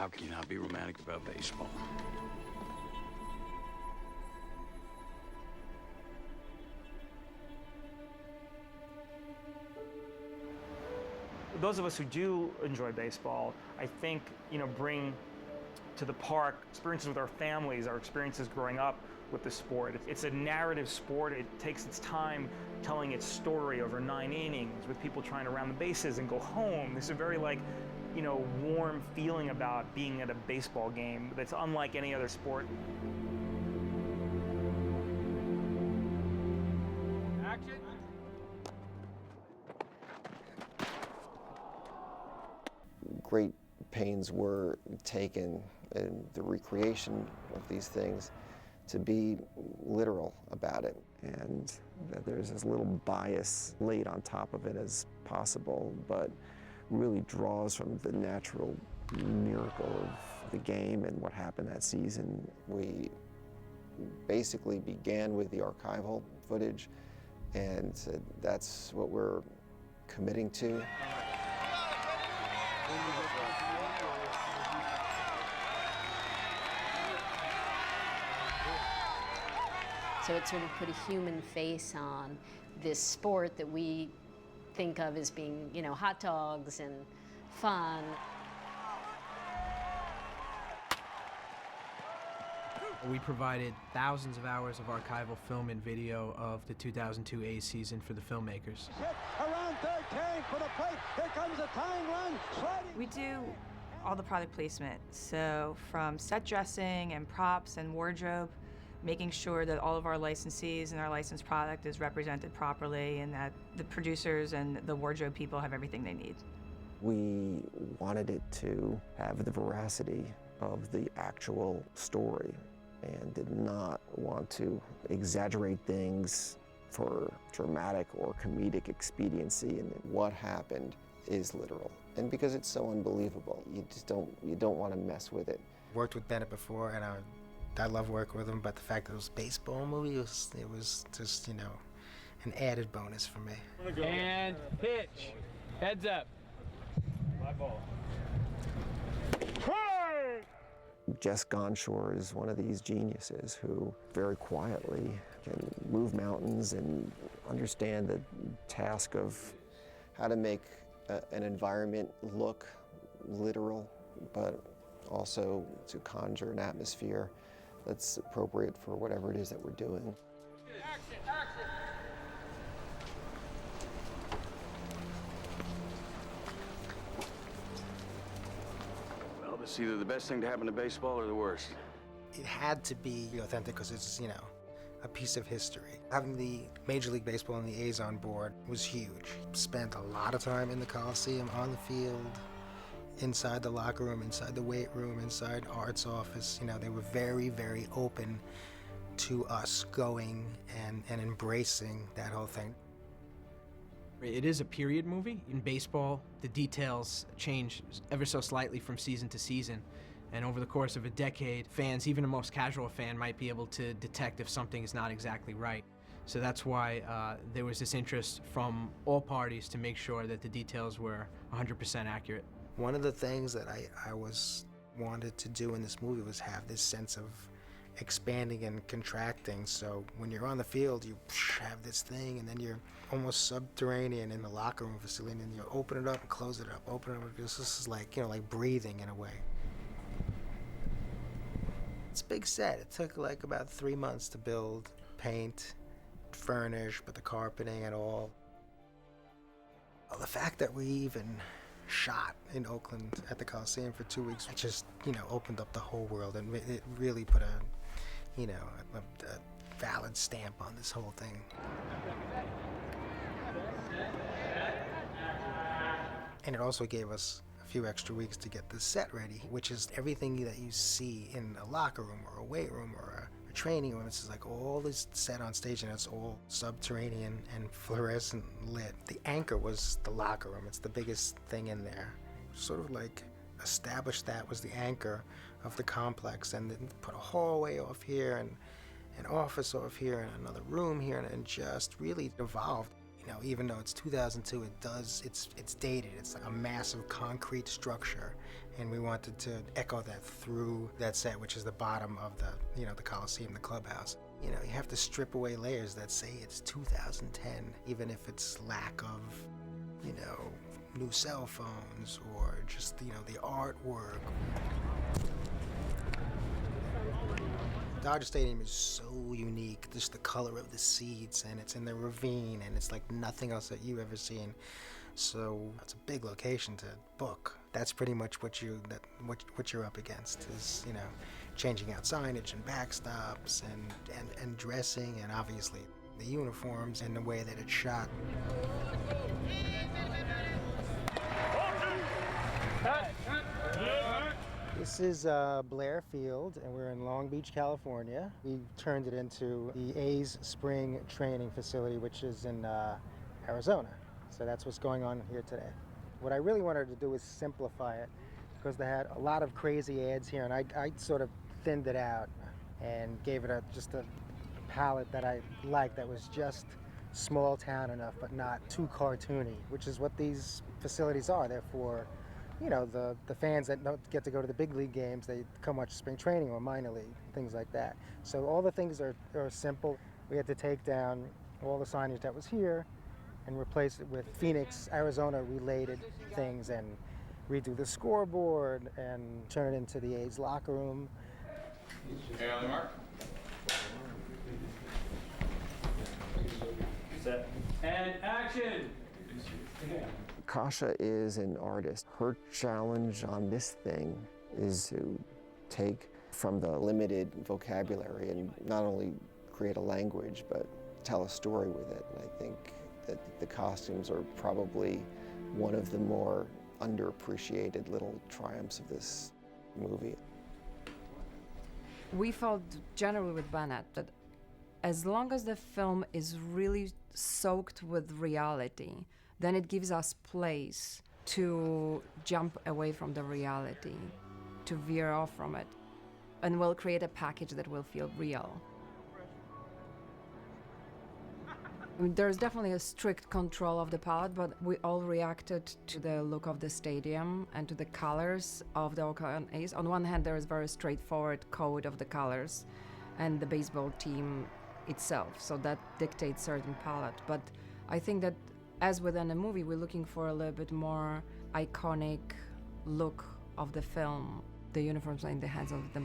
How can you not be romantic about baseball? Those of us who do enjoy baseball, I think, bring to the park experiences with our families, our experiences growing up with the sport. It's a narrative sport. It takes its time telling its story over 9 innings with people trying to round the bases and go home. There's a very warm feeling about being at a baseball game that's unlike any other sport. Action. Great pains were taken in the recreation of these things to be literal about it, and that there's as little bias laid on top of it as possible, but really draws from the natural miracle of the game and what happened that season. We basically began with the archival footage, and that's what we're committing to. So it sort of put a human face on this sport that we think of as being, hot dogs and fun. We provided thousands of hours of archival film and video of the 2002 A's season for the filmmakers. Around third, carrying for the plate. Here comes a tying run. Sliding. We do all the product placement, so from set dressing and props and wardrobe, making sure that all of our licensees and our licensed product is represented properly and that the producers and the wardrobe people have everything they need. We wanted it to have the veracity of the actual story and did not want to exaggerate things for dramatic or comedic expediency, and what happened is literal. And because it's so unbelievable, you don't want to mess with it. Worked with Bennett before, and I love working with him, but the fact that it was a baseball movie, it was just, an added bonus for me. And pitch. Heads up. My ball. Hey! Jess Gonshore is one of these geniuses who very quietly can move mountains and understand the task of how to make an environment look literal, but also to conjure an atmosphere that's appropriate for whatever it is that we're doing. Action, action. Well, it's either the best thing to happen to baseball or the worst. It had to be authentic because it's, a piece of history. Having the Major League Baseball and the A's on board was huge. Spent a lot of time in the Coliseum, on the field, inside the locker room, inside the weight room, inside Art's office. They were very, very open to us going and embracing that whole thing. It is a period movie. In baseball, the details change ever so slightly from season to season. And over the course of a decade, fans, even a most casual fan, might be able to detect if something is not exactly right. So that's why there was this interest from all parties to make sure that the details were 100% accurate. One of the things that I wanted to do in this movie was have this sense of expanding and contracting. So when you're on the field, you have this thing, and then you're almost subterranean in the locker room facility, and you open it up and close it up, open it up. This is like, like breathing in a way. It's a big set. It took like about 3 months to build, paint, furnish, but the carpeting and all. Well, the fact that we even shot in Oakland at the Coliseum for 2 weeks, it just, opened up the whole world, and it really put a valid stamp on this whole thing. And it also gave us a few extra weeks to get the set ready, which is everything that you see in a locker room or a weight room or a training room. It's like all this set on stage, and it's all subterranean and fluorescent lit. The anchor was the locker room. It's the biggest thing in there. Sort of like established that was the anchor of the complex, and then put a hallway off here and an office off here and another room here, and just really evolved. You know, even though it's 2002, it's dated. It's like a massive concrete structure, and we wanted to echo that through that set, which is the bottom of the, the Coliseum, the clubhouse. You know, you have to strip away layers that say it's 2010, even if it's lack of, new cell phones or just, the artwork. Dodger Stadium is so unique, just the color of the seats, and it's in the ravine, and it's like nothing else that you've ever seen. So it's a big location to book. That's pretty much what you're up against is, changing out signage and backstops and dressing, and obviously the uniforms and the way that it's shot. This is Blair Field, and we're in Long Beach, California. We turned it into the A's spring training facility, which is in Arizona. So that's what's going on here today. What I really wanted to do is simplify it, because they had a lot of crazy ads here, and I sort of thinned it out and gave it just a palette that I liked, that was just small town enough but not too cartoony, which is what these facilities are. They're for the fans that don't get to go to the big league games. They come watch spring training or minor league, things like that. So all the things are simple. We had to take down all the signage that was here and replace it with Phoenix, Arizona related things, and redo the scoreboard and turn it into the A's locker room. Okay, on the mark. Set. And action! Kasha is an artist. Her challenge on this thing is to take from the limited vocabulary and not only create a language, but tell a story with it. And I think that the costumes are probably one of the more underappreciated little triumphs of this movie. We felt generally with Bennett that as long as the film is really soaked with reality, then it gives us place to jump away from the reality, to veer off from it, and we'll create a package that will feel real. There's definitely a strict control of the palette, but we all reacted to the look of the stadium and to the colors of the Oakland A's. On one hand, there is very straightforward code of the colors and the baseball team itself, so that dictates certain palette. But I think that as within a movie, we're looking for a little bit more iconic look of the film. The uniforms are in the hands of the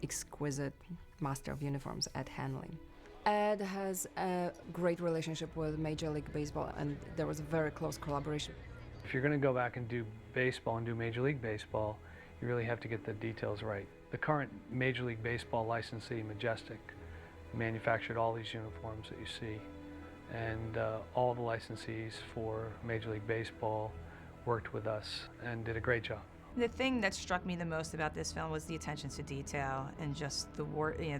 exquisite master of uniforms, Ed Hanley. Ed has a great relationship with Major League Baseball, and there was a very close collaboration. If you're going to go back and do baseball and do Major League Baseball, you really have to get the details right. The current Major League Baseball licensee, Majestic, manufactured all these uniforms that you see. And all the licensees for Major League Baseball worked with us and did a great job. The thing that struck me the most about this film was the attention to detail and just the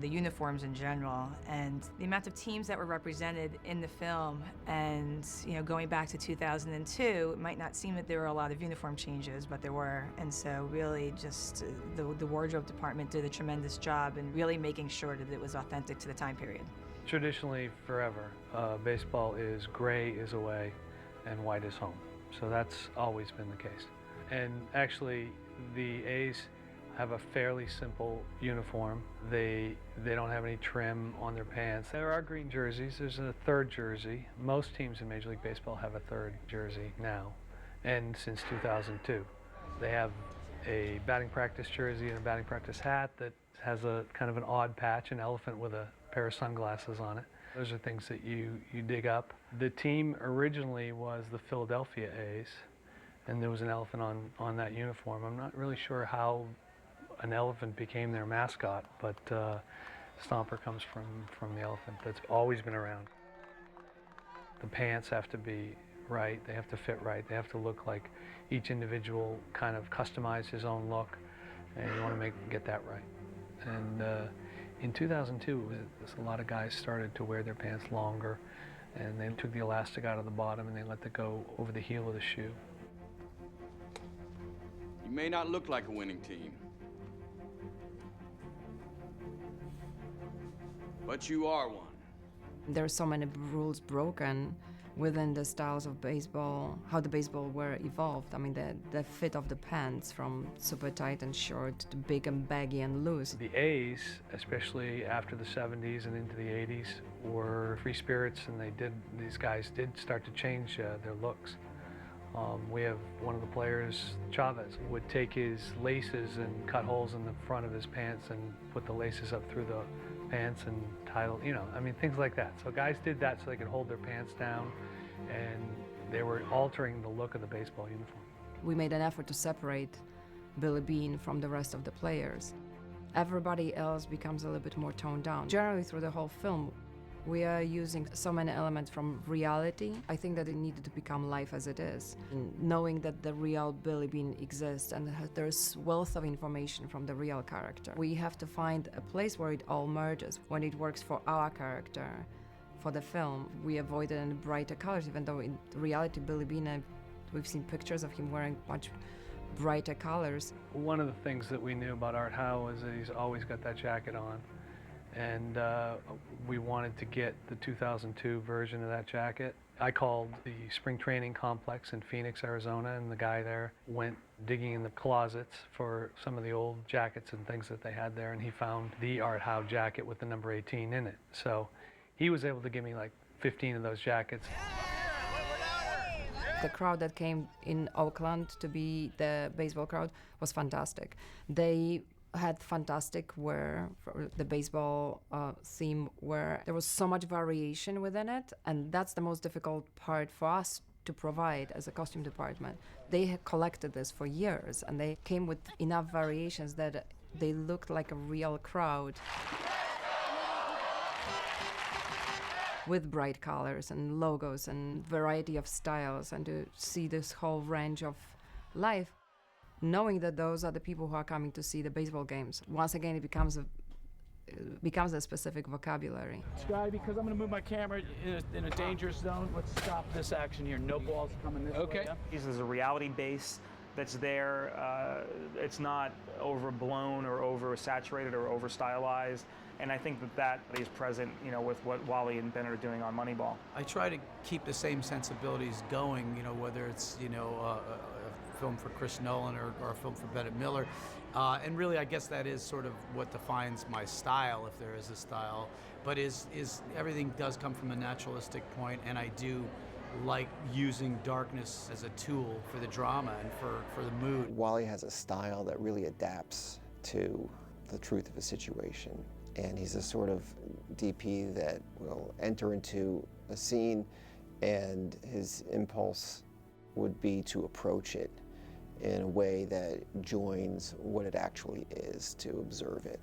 uniforms in general, and the amount of teams that were represented in the film. And going back to 2002, it might not seem that there were a lot of uniform changes, but there were. And so really just the wardrobe department did a tremendous job in really making sure that it was authentic to the time period. Traditionally, forever, baseball is gray is away and white is home. So that's always been the case. And actually, the A's have a fairly simple uniform. They don't have any trim on their pants. There are green jerseys. There's a third jersey. Most teams in Major League Baseball have a third jersey now, and since 2002. They have a batting practice jersey and a batting practice hat that has a kind of an odd patch, an elephant with a pair of sunglasses on it. Those are things that you dig up. The team originally was the Philadelphia A's, and there was an elephant on that uniform. I'm not really sure how an elephant became their mascot, but Stomper comes from the elephant that's always been around. The pants have to be right, they have to fit right, they have to look like each individual kind of customize his own look, and you want to get that right. And in 2002, a lot of guys started to wear their pants longer, and they took the elastic out of the bottom and they let it go over the heel of the shoe. You may not look like a winning team, but you are one. There are so many rules broken within the styles of baseball, how the baseball were evolved. I mean, the fit of the pants from super tight and short to big and baggy and loose. The A's, especially after the 70s and into the 80s, were free spirits, and these guys did start to change their looks. We have one of the players, Chavez, would take his laces and cut holes in the front of his pants and put the laces up through the pants and title, I mean, things like that. So guys did that so they could hold their pants down, and they were altering the look of the baseball uniform. We made an effort to separate Billy Beane from the rest of the players. Everybody else becomes a little bit more toned down. Generally through the whole film, we are using so many elements from reality. I think that it needed to become life as it is. And knowing that the real Billy Beane exists and there's wealth of information from the real character. We have to find a place where it all merges, when it works for our character. For the film, we avoided any brighter colors, even though in reality Billy Beane, we've seen pictures of him wearing much brighter colors. One of the things that we knew about Art Howe is that he's always got that jacket on. And we wanted to get the 2002 version of that jacket. I called the spring training complex in Phoenix, Arizona, and the guy there went digging in the closets for some of the old jackets and things that they had there, and he found the Art Howe jacket with the number 18 in it. So he was able to give me like 15 of those jackets. The crowd that came in Oakland to be the baseball crowd was fantastic. They had fantastic wear for the baseball theme, where there was so much variation within it, and that's the most difficult part for us to provide as a costume department. They had collected this for years, and they came with enough variations that they looked like a real crowd. With bright colors and logos and variety of styles, and to see this whole range of life, knowing that those are the people who are coming to see the baseball games. Once again, it becomes a specific vocabulary. Sky, because I'm going to move my camera in a dangerous zone, let's stop this action here. No balls coming this way. Yeah? There's a reality base that's there. It's not overblown or oversaturated or over-stylized. And I think that is present, with what Wally and Ben are doing on Moneyball. I try to keep the same sensibilities going, whether it's, a film for Chris Nolan or a film for Bennett Miller. And really, I guess that is sort of what defines my style, if there is a style. But is everything does come from a naturalistic point, and I do like using darkness as a tool for the drama and for the mood. Wally has a style that really adapts to the truth of a situation. And he's a sort of DP that will enter into a scene, and his impulse would be to approach it in a way that joins what it actually is, to observe it,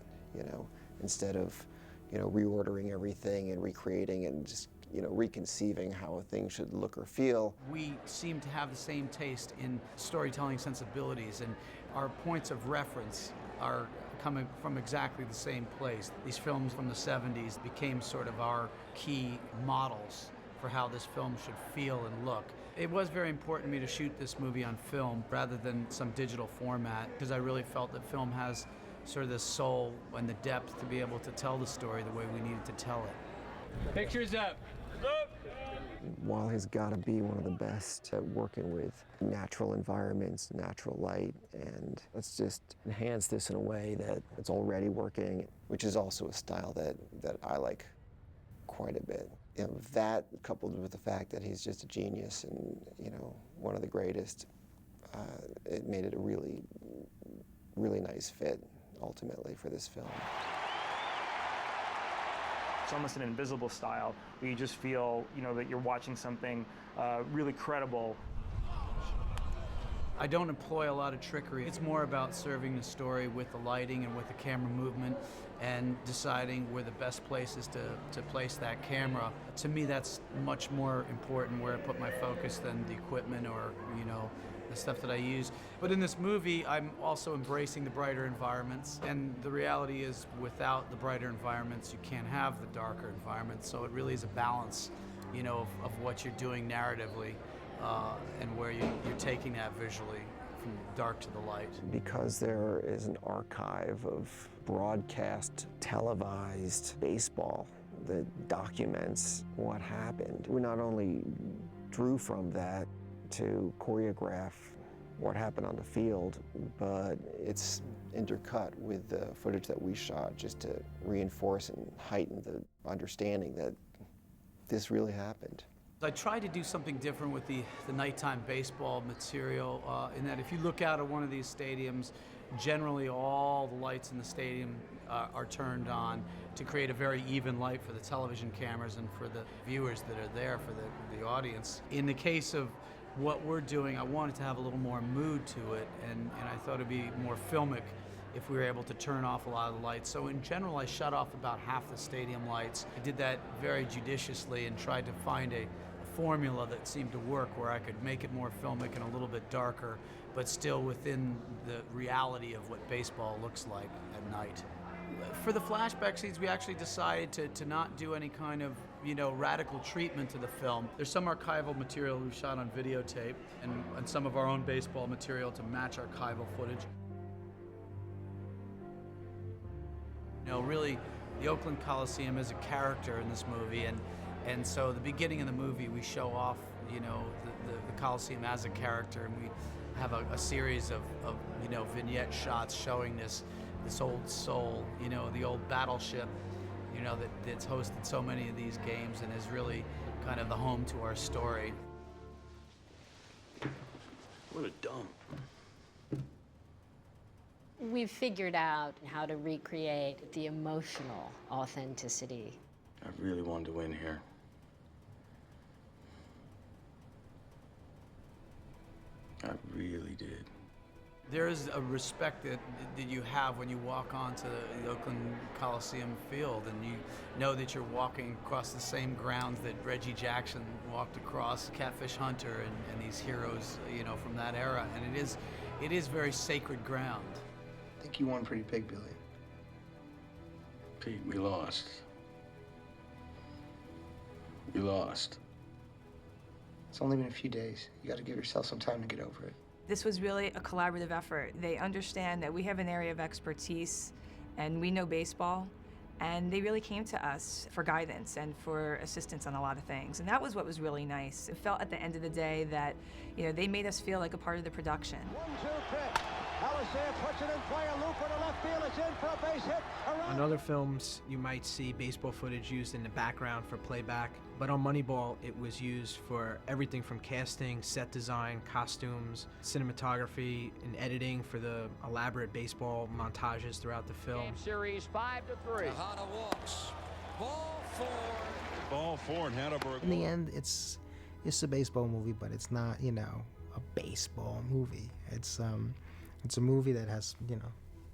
instead of, reordering everything and recreating and just, reconceiving how a thing should look or feel. We seem to have the same taste in storytelling sensibilities, and our points of reference are coming from exactly the same place. These films from the 70s became sort of our key models for how this film should feel and look. It was very important to me to shoot this movie on film rather than some digital format, because I really felt that film has sort of the soul and the depth to be able to tell the story the way we needed to tell it. Pictures up. Wally's got to be one of the best at working with natural environments, natural light, and let's just enhance this in a way that it's already working, which is also a style that I like quite a bit. That coupled with the fact that he's just a genius and, one of the greatest, it made it a really, really nice fit, ultimately, for this film. It's almost an invisible style where you just feel, that you're watching something really credible. I don't employ a lot of trickery. It's more about serving the story with the lighting and with the camera movement and deciding where the best place is to place that camera. To me, that's much more important where I put my focus than the equipment or, the stuff that I use. But in this movie, I'm also embracing the brighter environments. And the reality is, without the brighter environments, you can't have the darker environments. So it really is a balance, of what you're doing narratively and where you're taking that visually from dark to the light. Because there is an archive of broadcast, televised baseball that documents what happened. We not only drew from that to choreograph what happened on the field, but it's intercut with the footage that we shot just to reinforce and heighten the understanding that this really happened. I tried to do something different with the nighttime baseball material in that if you look out at one of these stadiums, generally all the lights in the stadium are turned on to create a very even light for the television cameras and for the viewers that are there, for the audience. In the case of what we're doing, I wanted to have a little more mood to it, and I thought it'd be more filmic if we were able to turn off a lot of the lights. So in general, I shut off about half the stadium lights. I did that very judiciously and tried to find a formula that seemed to work where I could make it more filmic and a little bit darker, but still within the reality of what baseball looks like at night. For the flashback scenes, we actually decided to not do any kind of, radical treatment to the film. There's some archival material we shot on videotape and some of our own baseball material to match archival footage. Really, the Oakland Coliseum is a character in this movie, and so the beginning of the movie, we show off, the Coliseum as a character, and we have a series of vignette shots showing this old soul, the old battleship, that's hosted so many of these games and is really kind of the home to our story. What a dump. We've figured out how to recreate the emotional authenticity. I really wanted to win here. I really did. There is a respect that you have when you walk onto the Oakland Coliseum field, and you know that you're walking across the same grounds that Reggie Jackson walked across, Catfish Hunter, and these heroes, from that era. And it is very sacred ground. I think you won pretty big, Billy. Pete, we lost. We lost. It's only been a few days. You got to give yourself some time to get over it. This was really a collaborative effort. They understand that we have an area of expertise and we know baseball, and they really came to us for guidance and for assistance on a lot of things. And that was what was really nice. It felt at the end of the day that, they made us feel like a part of the production. 1-2 pitch. Alisea puts it in play, a looper to left field, it's in for a base hit. On other films, you might see baseball footage used in the background for playback, but on Moneyball, it was used for everything from casting, set design, costumes, cinematography, and editing for the elaborate baseball montages throughout the film. Game series 5-3. Tejada walks. Ball four. Ball four, and Hatterberg. In the end, it's a baseball movie, but it's not, a baseball movie. It's a movie that has,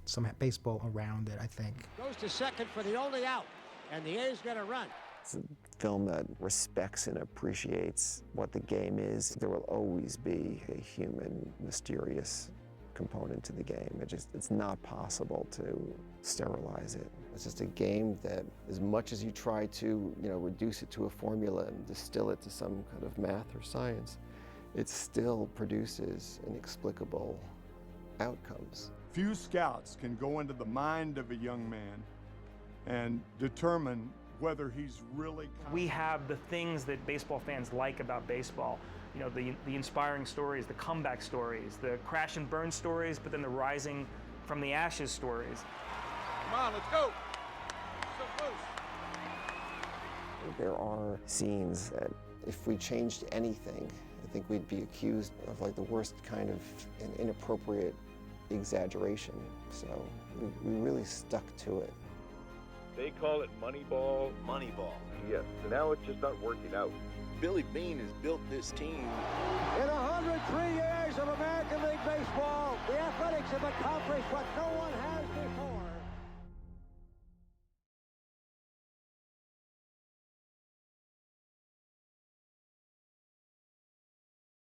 some baseball around it, I think. Goes to second for the only out, and the A's gonna run. It's a film that respects and appreciates what the game is. There will always be a human, mysterious component to the game. It's not possible to sterilize it. It's just a game that, as much as you try to, reduce it to a formula and distill it to some kind of math or science, it still produces inexplicable outcomes. Few scouts can go into the mind of a young man and determine whether he's really... We have the things that baseball fans like about baseball. The inspiring stories, the comeback stories, the crash and burn stories, but then the rising from the ashes stories. Come on, let's go! So close! There are scenes that, if we changed anything, I think we'd be accused of the worst kind of an inappropriate exaggeration. So we really stuck to it. They call it Moneyball. Moneyball. Yes, so now it's just not working out. Billy Beane has built this team. In 103 years of American League Baseball, the Athletics have accomplished what no one has